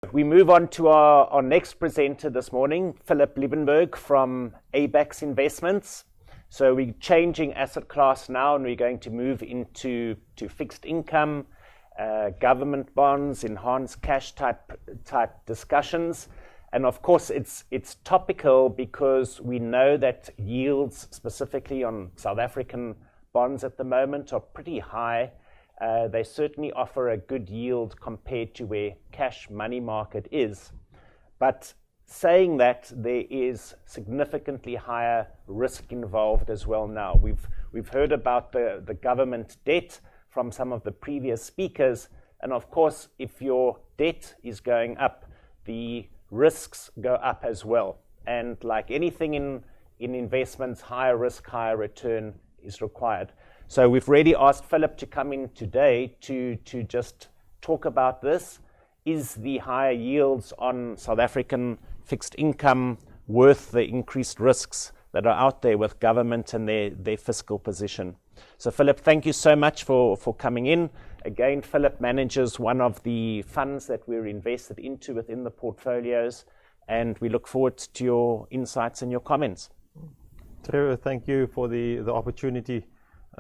We move on to our next presenter this morning, Philip Liebenberg from ABAX Investments. So we're changing asset class now, and we're going to move into fixed income, government bonds, enhanced cash type discussions. And of course, it's topical because we know that yields, specifically on South African bonds at the moment, are pretty high. They certainly offer a good yield compared to where cash money market is. But saying that, there is significantly higher risk involved as well now. We've heard about the government debt from some of the previous speakers. And of course, if your debt is going up, the risks go up as well. And like anything in investments, higher risk, higher return is required. So we've really asked Philip to come in today to just talk about this. Is the higher yields on South African fixed income worth the increased risks that are out there with government and their fiscal position? So Philip, thank you so much for coming in. Again, Philip manages one of the funds that we're invested into within the portfolios, and we look forward to your insights and your comments. Trevor, thank you for the opportunity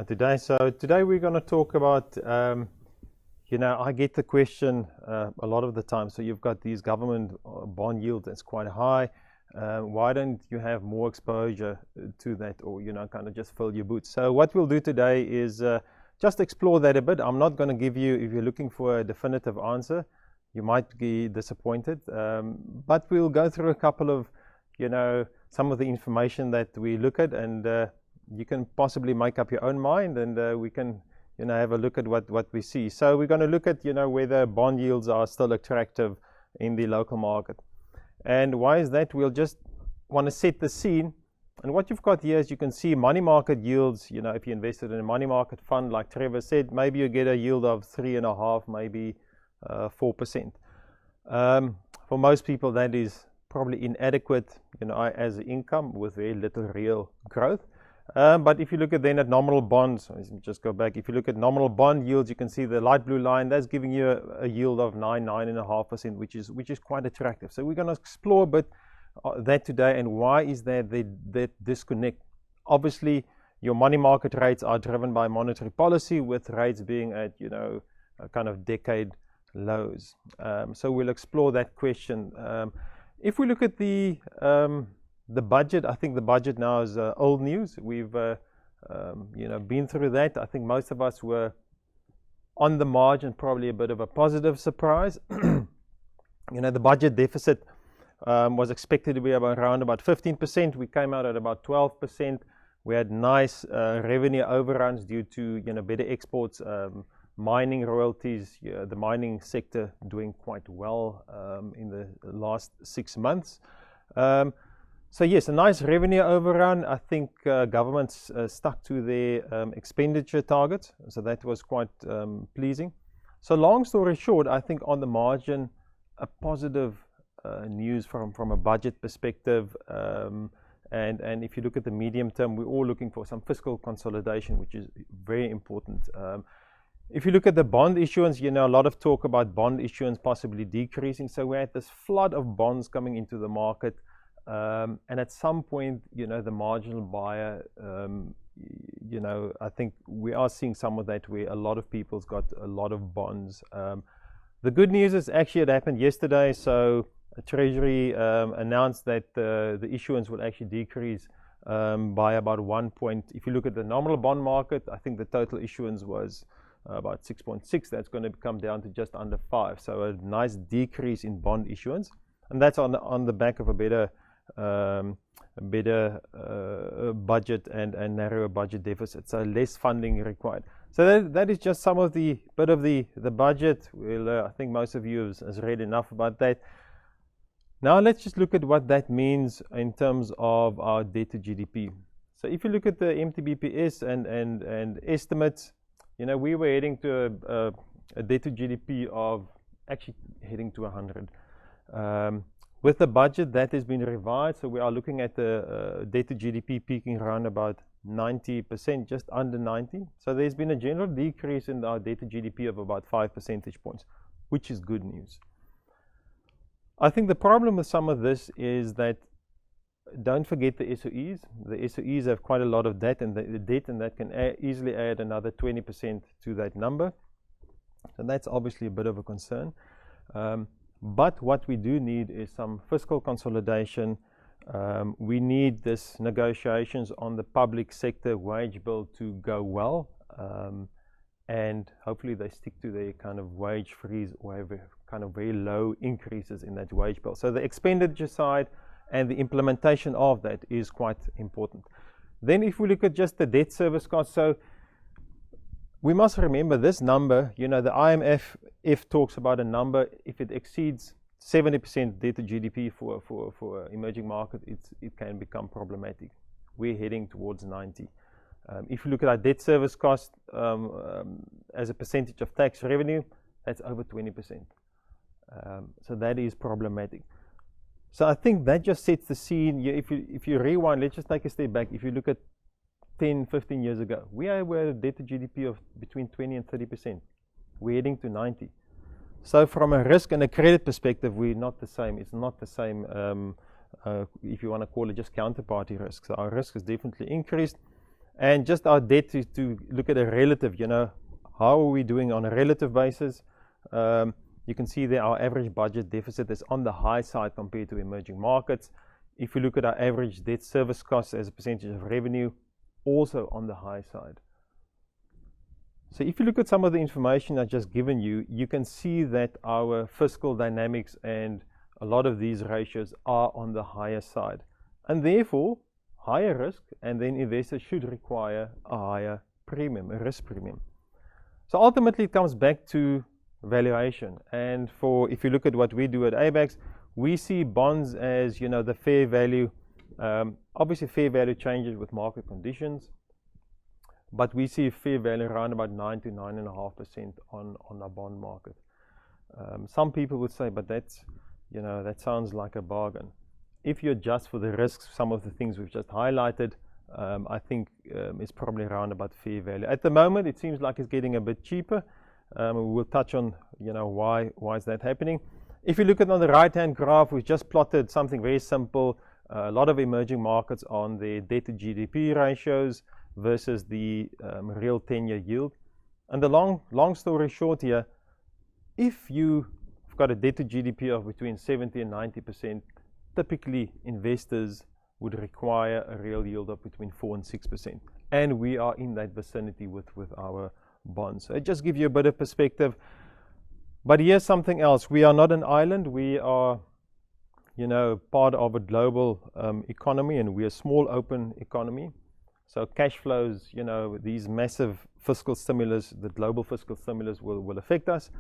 today. So today we're going to talk about, I get the question a lot of the time. So you've got these government bond yields that's quite high. Why don't you have more exposure to that, or kind of just fill your boots? So what we'll do today is just explore that a bit. I'm not going to give you, if you're looking for a definitive answer, you might be disappointed. But we'll go through a couple of, some of the information that we look at, and you can possibly make up your own mind, and we can have a look at what we see. So we're going to look at whether bond yields are still attractive in the local market. And why is that? We'll just want to set the scene. And what you've got here is you can see money market yields. If you invested in a money market fund, like Trevor said, maybe you get a yield of 3.5%, maybe 4%. For most people, that is probably inadequate, as an income with very little real growth. But if you look at nominal bonds, just go back. If you look at nominal bond yields, you can see the light blue line. That's giving you a yield of 9.5%, which is quite attractive. So we're going to explore a bit that today, and why is that disconnect? Obviously, your money market rates are driven by monetary policy, with rates being at a kind of decade lows. So we'll explore that question. If we look at the budget, I think the budget now is old news. We've been through that. I think most of us were on the margin, probably a bit of a positive surprise. The budget deficit was expected to be around about 15%. We came out at about 12%. We had nice revenue overruns due to better exports, mining royalties, the mining sector doing quite well in the last 6 months. So yes, a nice revenue overrun. I think governments stuck to their expenditure targets, so that was quite pleasing. So long story short, I think on the margin, a positive news from a budget perspective. And if you look at the medium term, we're all looking for some fiscal consolidation, which is very important. If you look at the bond issuance, a lot of talk about bond issuance possibly decreasing. So we had this flood of bonds coming into the market. And at some point, the marginal buyer, I think we are seeing some of that, where a lot of people's got a lot of bonds. The good news is actually it happened yesterday. So Treasury announced that the issuance will actually decrease by about 1 point. If you look at the nominal bond market, I think the total issuance was about 6.6. That's going to come down to just under 5. So a nice decrease in bond issuance, and that's on the back of a better budget and narrower budget deficit, so less funding required. So that is just some of the bit of the budget. Well, I think most of you has read enough about that. Now let's just look at what that means in terms of our debt to GDP. So if you look at the MTBPS and estimates, we were heading to a debt to GDP of actually heading to 100. With the budget, that has been revised, so we are looking at the debt to GDP peaking around about 90%, just under 90. So there's been a general decrease in our debt to GDP of about 5 percentage points, which is good news. I think the problem with some of this is that don't forget the SOEs. The SOEs have quite a lot of debt, and the debt, and that can easily add another 20% to that number. So that's obviously a bit of a concern. But what we do need is some fiscal consolidation. We need this negotiations on the public sector wage bill to go well, and hopefully they stick to their kind of wage freeze or have kind of very low increases in that wage bill. So the expenditure side and the implementation of that is quite important. Then if we look at just the debt service cost, so we must remember this number, the IMF talks about a number, if it exceeds 70% debt to GDP for emerging market, it can become problematic. We're heading towards 90. If you look at our debt service cost as a percentage of tax revenue, that's over 20%. So that is problematic. So I think that just sets the scene. If you rewind, let's just take a step back. If you look at 10, 15 years ago, we were a debt to GDP of between 20 and 30%. We're heading to 90. So from a risk and a credit perspective, we're not the same. It's not the same, if you want to call it just counterparty risk. So our risk has definitely increased. And just our debt to look at a relative, how are we doing on a relative basis? You can see there our average budget deficit is on the high side compared to emerging markets. If you look at our average debt service costs as a percentage of revenue, also on the high side. So if you look at some of the information I've just given you, you can see that our fiscal dynamics and a lot of these ratios are on the higher side. And therefore, higher risk, and then investors should require a higher premium, a risk premium. So ultimately it comes back to valuation. And if you look at what we do at ABAX, we see bonds as the fair value. Obviously fair value changes with market conditions, but we see fair value around about 9 to 9.5% on our bond market. Some people would say, but that's that sounds like a bargain. If you adjust for the risks, some of the things we've just highlighted, I think it's probably around about fair value. At the moment, it seems like it's getting a bit cheaper. We'll touch on why is that happening. If you look at on the right-hand graph, we've just plotted something very simple. A lot of emerging markets on the debt to GDP ratios versus the real 10-year yield. And the long story short here, if you've got a debt to GDP of between 70 and 90%, typically investors would require a real yield of between 4 and 6%. And we are in that vicinity with our bonds. So it just gives you a bit of perspective. But here's something else. We are not an island. We are, part of a global economy, and we're a small open economy. So cash flows, these massive fiscal stimulus, the global fiscal stimulus will affect us.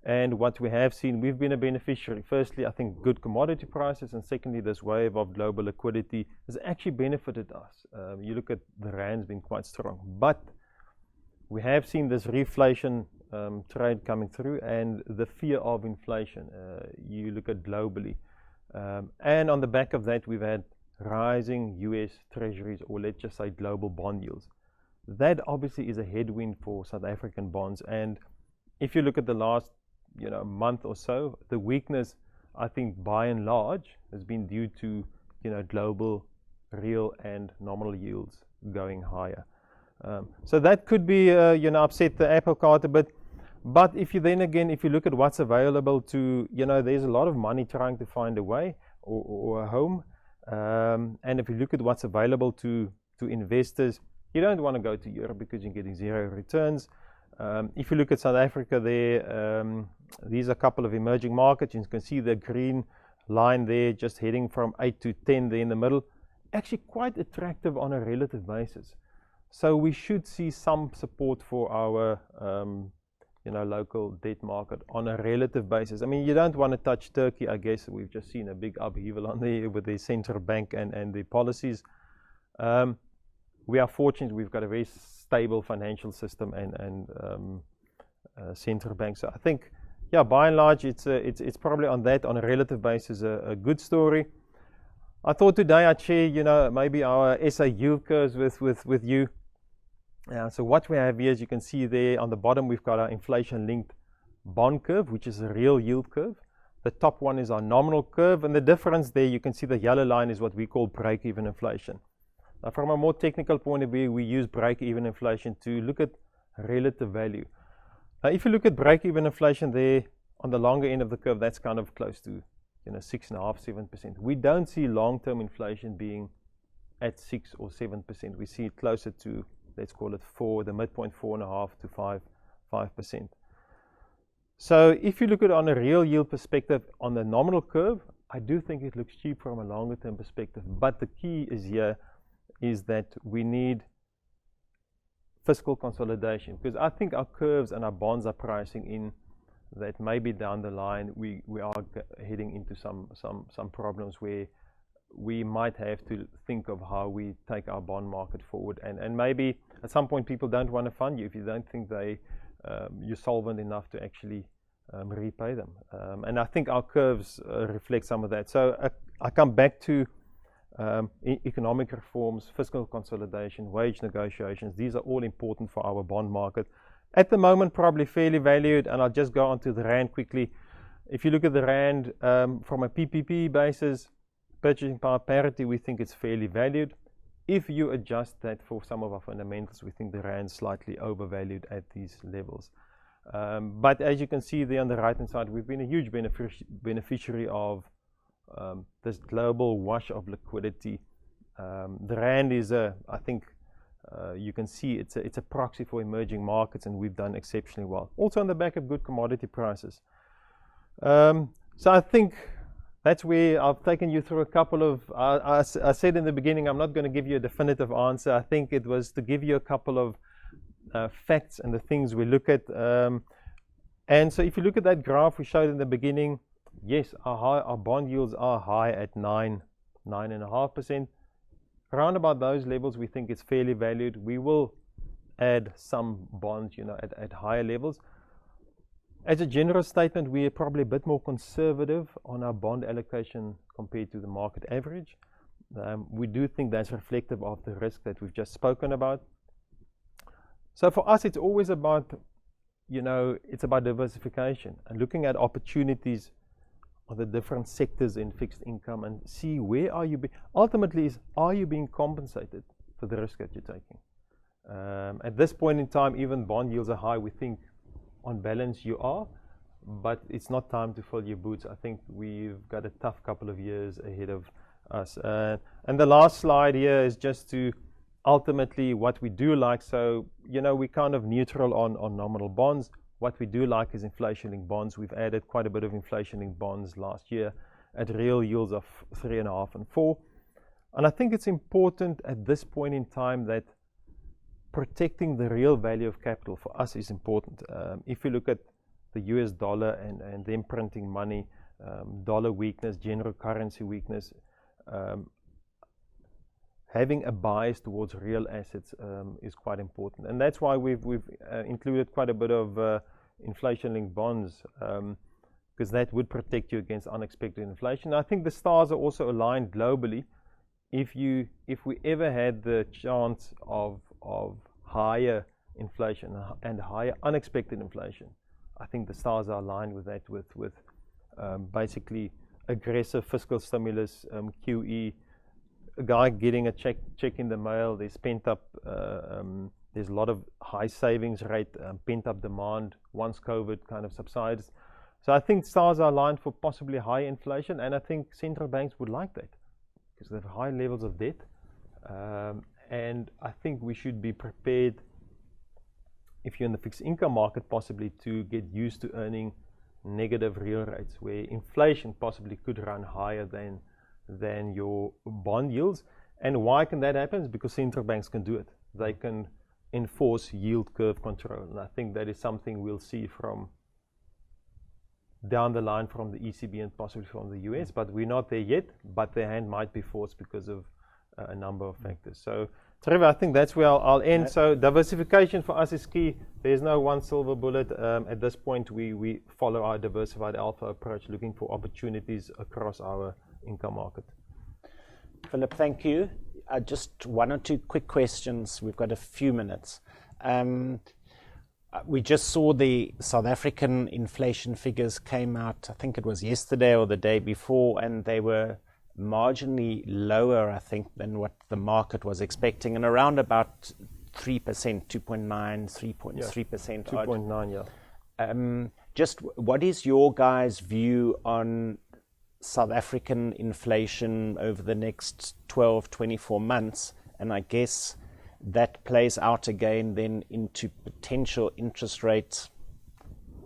And what we have seen, we've been a beneficiary. Firstly, I think good commodity prices, and secondly, this wave of global liquidity has actually benefited us. You look at the rand's been quite strong, but we have seen this reflation trade coming through, and the fear of inflation. You look at globally, and on the back of that, we've had rising US treasuries, or let's just say global bond yields. That obviously is a headwind for South African bonds. And if you look at the last month or so, the weakness, I think by and large, has been due to global real and nominal yields going higher. So that could be upset the apple cart a bit. But if you look at what's available to, there's a lot of money trying to find a way or a home. And if you look at what's available to investors, you don't want to go to Europe because you're getting zero returns. If you look at South Africa there, these are a couple of emerging markets. You can see the green line there just heading from 8 to 10 there in the middle. Actually quite attractive on a relative basis. So we should see some support for our local debt market on a relative basis. I mean, you don't want to touch Turkey. I guess we've just seen a big upheaval on there with the central bank and the policies. We are fortunate we've got a very stable financial system and central bank. So I think, by and large, it's probably on a relative basis a good story. I thought today I'd share, maybe our SA yield curves with you. So what we have here, as you can see there on the bottom, we've got our inflation-linked bond curve, which is a real yield curve. The top one is our nominal curve, and the difference there, you can see the yellow line is what we call break-even inflation. Now, from a more technical point of view, we use break-even inflation to look at relative value. Now, if you look at break-even inflation there on the longer end of the curve, that's kind of close to 6.5%, 7%. We don't see long-term inflation being at 6 or 7%. We see it closer to, let's call it 4, the midpoint 4.5 to 5%. So if you look at it on a real yield perspective on the nominal curve, I do think it looks cheap from a longer term perspective. But the key is that we need fiscal consolidation, because I think our curves and our bonds are pricing in that maybe down the line we are heading into some problems where we might have to think of how we take our bond market forward, and maybe at some point people don't want to fund you if you don't think you're solvent enough to actually repay them, and I think our curves reflect some of that. So I come back to economic reforms, fiscal consolidation, wage negotiations. These are all important for our bond market. At the moment, probably fairly valued, and I'll just go on to the rand quickly. If you look at the rand from a PPP basis, purchasing power parity, we think it's fairly valued. If you adjust that for some of our fundamentals, we think the rand is slightly overvalued at these levels. But as you can see there on the right-hand side, we've been a huge beneficiary of this global wash of liquidity. The rand is I think you can see it's a proxy for emerging markets, and we've done exceptionally well. Also on the back of good commodity prices. So I think that's where I've taken you through a couple of, I said in the beginning, I'm not going to give you a definitive answer. I think it was to give you a couple of facts and the things we look at. And so if you look at that graph we showed in the beginning, yes, our bond yields are high at 9.5%. Around about those levels, we think it's fairly valued. We will add some bonds, at higher levels. As a general statement, we are probably a bit more conservative on our bond allocation compared to the market average. We do think that's reflective of the risk that we've just spoken about. So for us, it's always about, it's about diversification and looking at opportunities of the different sectors in fixed income and see where are you ultimately are you being compensated for the risk that you're taking. At this point in time, even bond yields are high. We think on balance you are, but it's not time to fill your boots. I think we've got a tough couple of years ahead of us. And the last slide here is just to ultimately what we do like. So, we're kind of neutral on nominal bonds. What we do like is inflation-linked bonds. We've added quite a bit of inflation-linked bonds last year at real yields of 3.5 and 4. And I think it's important at this point in time that protecting the real value of capital for us is important. If you look at the US dollar and them printing money, dollar weakness, general currency weakness, having a bias towards real assets is quite important. And that's why we've included quite a bit of inflation-linked bonds, because that would protect you against unexpected inflation. I think the stars are also aligned globally. If we ever had the chance of higher inflation and higher unexpected inflation, I think the stars are aligned with that, with basically aggressive fiscal stimulus, QE, a guy getting a check in the mail, there's pent up, there's a lot of high savings rate, pent up demand once COVID kind of subsides. So I think stars are aligned for possibly high inflation, and I think central banks would like that because they have high levels of debt. And I think we should be prepared, if you're in the fixed income market, possibly to get used to earning negative real rates, where inflation possibly could run higher than your bond yields. And why can that happen? It's because central banks can do it. They can enforce yield curve control. And I think that is something we'll see from down the line from the ECB and possibly from the US, but we're not there yet, but their hand might be forced because of a number of factors. So Trevor, I think that's where I'll end. So diversification for us is key. There's no one silver bullet. At this point, we follow our diversified alpha approach, looking for opportunities across our income market. Philip, thank you. Just one or two quick questions. We've got a few minutes. We just saw the South African inflation figures came out, I think it was yesterday or the day before, and they were marginally lower, I think, than what the market was expecting, and around about 3%, 2.9, 3.3%. 2.9, yeah. Just what is your guys' view on South African inflation over the next 12, 24 months? And I guess that plays out again then into potential interest rate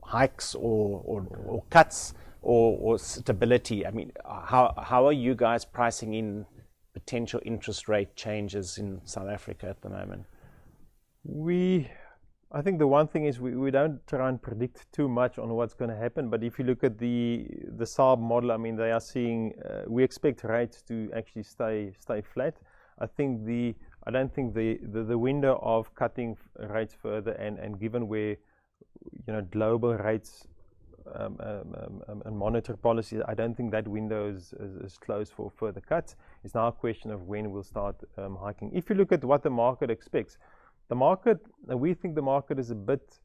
hikes or cuts or stability. I mean, how are you guys pricing in potential interest rate changes in South Africa at the moment? I think the one thing is we don't try and predict too much on what's going to happen, but if you look at the SARB model, I mean, they are seeing, we expect rates to actually stay flat. I don't think the window of cutting rates further and given where, global rates and monetary policy, I don't think that window is closed for further cuts. It's now a question of when we'll start hiking. If you look at what the market expects, we think the market is a bit,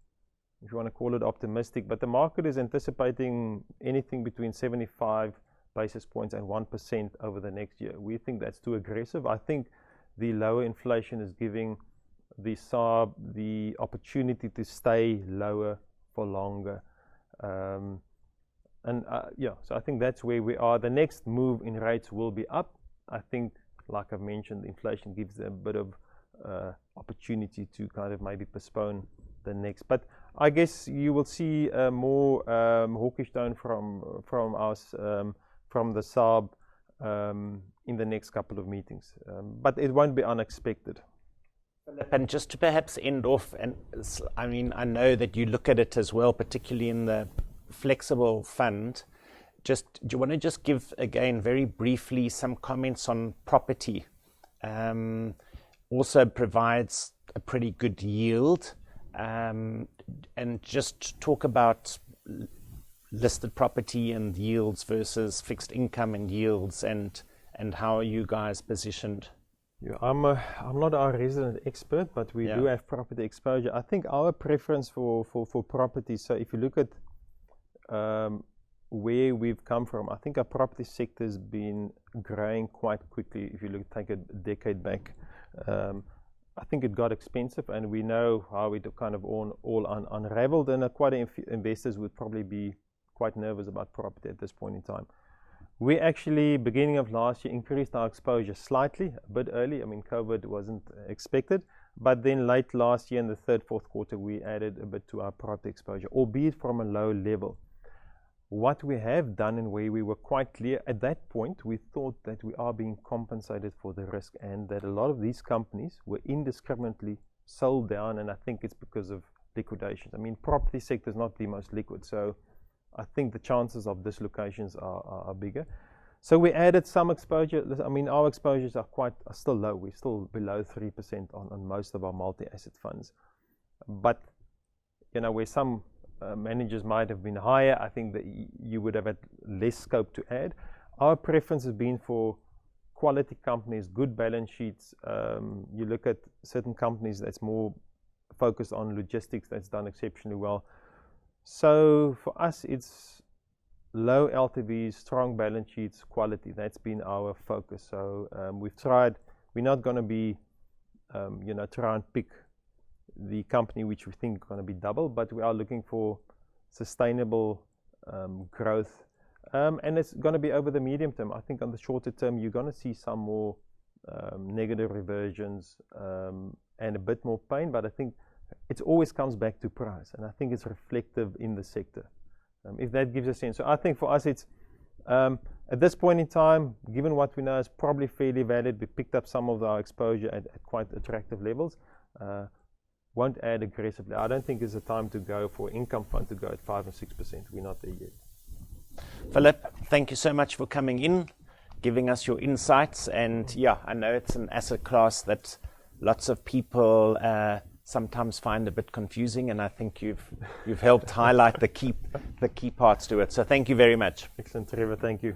if you want to call it optimistic, but the market is anticipating anything between 75 basis points and 1% over the next year. We think that's too aggressive. I think the lower inflation is giving the SARB the opportunity to stay lower for longer. So I think that's where we are. The next move in rates will be up. I think, like I've mentioned, inflation gives them a bit of opportunity to kind of maybe postpone the next. But I guess you will see more hawkish tone from us, from the SARB in the next couple of meetings. But it won't be unexpected. And just to perhaps end off, and I mean, I know that you look at it as well, particularly in the flexible fund. Do you want to just give, again, very briefly, some comments on property? Also provides a pretty good yield, and just talk about listed property and yields versus fixed income and yields, and how are you guys positioned? Yeah, I'm not our resident expert, but we do have property exposure. I think our preference for property, so if you look at where we've come from, I think our property sector has been growing quite quickly. If you take a decade back, I think it got expensive, and we know how it kind of all unraveled, and quite a few investors would probably be quite nervous about property at this point in time. We actually, beginning of last year, increased our exposure slightly, a bit early. I mean, COVID wasn't expected, but then late last year in the third, fourth quarter, we added a bit to our property exposure, albeit from a low level. What we have done, and where we were quite clear at that point, we thought that we are being compensated for the risk, and that a lot of these companies were indiscriminately sold down, and I think it's because of liquidations. I mean, property sector is not the most liquid, so I think the chances of dislocations are bigger. So we added some exposure. I mean, our exposures are still low. We're still below 3% on most of our multi-asset funds. But, where some managers might have been higher, I think that you would have had less scope to add. Our preference has been for quality companies, good balance sheets. You look at certain companies that's more focused on logistics, that's done exceptionally well. So for us, it's low LTVs, strong balance sheets, quality. That's been our focus. So we've tried. We're not going to be, try and pick the company which we think is going to be double, but we are looking for sustainable growth, and it's going to be over the medium term. I think on the shorter term, you're going to see some more negative reversions and a bit more pain, but I think it always comes back to price, and I think it's reflective in the sector, if that gives a sense. So I think for us, it's at this point in time, given what we know, is probably fairly valid. We picked up some of our exposure at quite attractive levels. Won't add aggressively. I don't think it's a time to go for income fund to go at 5 or 6%. We're not there yet. Philip, thank you so much for coming in, giving us your insights. And yeah, I know it's an asset class that lots of people sometimes find a bit confusing, and I think you've helped highlight the key parts to it. So thank you very much. Excellent, Trevor. Thank you.